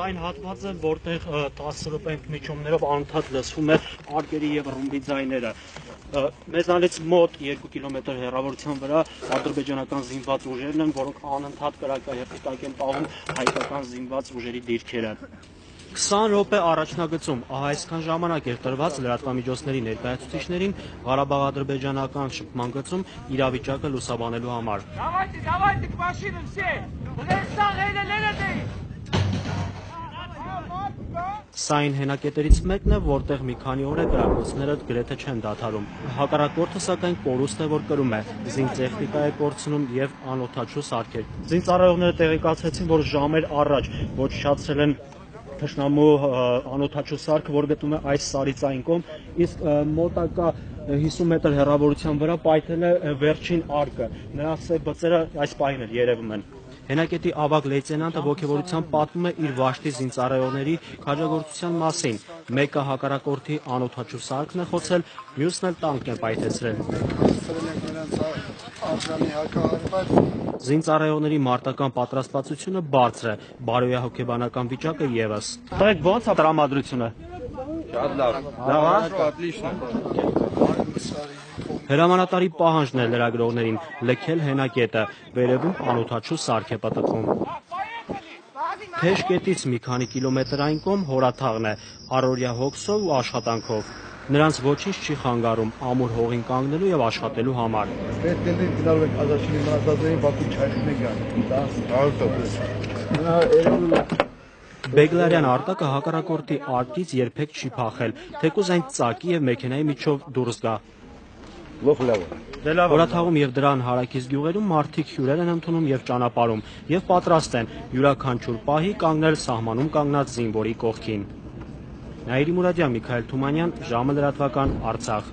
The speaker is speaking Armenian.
այն հատվածը, որտեղ 10 րոպե միջումներով անընդհատ լսվում է արկերի եւ ռումբի ձայները։ Մեզանից մոտ 2 կիլոմետր հեռավորության վրա ադրբեջանական զինված ուժերն են, որոնք անընդհատ կրակահեղքի տակ են պահում հայկական զինված ուժերի դիրքերը։ 20 րոպե առաջնագծում ահա այսքան ժամանակ էր տրված լրատվամիջոցների ներկայացուցիչներին Ղարաբաղ-ադրբեջանական շփման գծում իրավիճակը լուսաբանելու համար։ Սա այն հենակետերից մեկն է, որտեղ մի քանի օր է կրակոցները գրեթե չեն դադարում։ Հակառակորդը սակայն կորուստ է, որ կրում է, զինտեխնիկա է կորցնում եւ անօդաչու սարքեր։ Զինծառայողները տեղեկացրեցին, որ ժամեր առաջ ոչնչացրել են թշնամու անօդաչու սարքը, որ գտնվում է այս սարից այն կողմ, իսկ մոտակա 50 մետր հեռավորության վրա պայթել է վերջին արկը։ Նրա սև բծերը այս պահին էլ երևում են։ Հենակետի ավագ լեյտենանտը ոգևորությամբ պատմում է իր վաշտի զինծառայողների քաջագործության մասին։ Մեկը հակառակորդի անօդաչու սարքն է խոցել, մյուսն էլ տանկն է պայթեցրել։ Զինծառայողների մարտական պատրաստվածությունը բարձր է, բարոյահոգեբանական վիճակը ևս։ Տղեկ, ո՞նց է տրամադրությունը։ Հրամանատարի պահանջն է լրագրողներին լքել հենակետը, վերևում անօդաչու սարք է պտտվում։ Թեժ կետից մի քանի կիլոմետր այն կողմ հորաթաղն է, առօրյա հոգսով ու աշխատանքով։ Նրանց ոչինչ չի խանգարում ամուր հողին կանգնելու եւ աշխատելու համար։ Բեգլարյան Արտակը հակառակորդի արկից երբեք չի փախել, թեկուզ այն ծակի եւ մեքենայի միջով դուրս գա։ Հորաթաղում եւ դրան հարակից գյուղերում մարդիկ հյուրեր են ընդունում եւ ճանապարհում եւ պատրաստ են յուրաքանչյուր պահի կանգնել սահմանում կանգնած զինվորի կողքին։ Նաիրի Մուրադյան, Միքայել Թումանյան, ժամը լրատվական, Արցախ։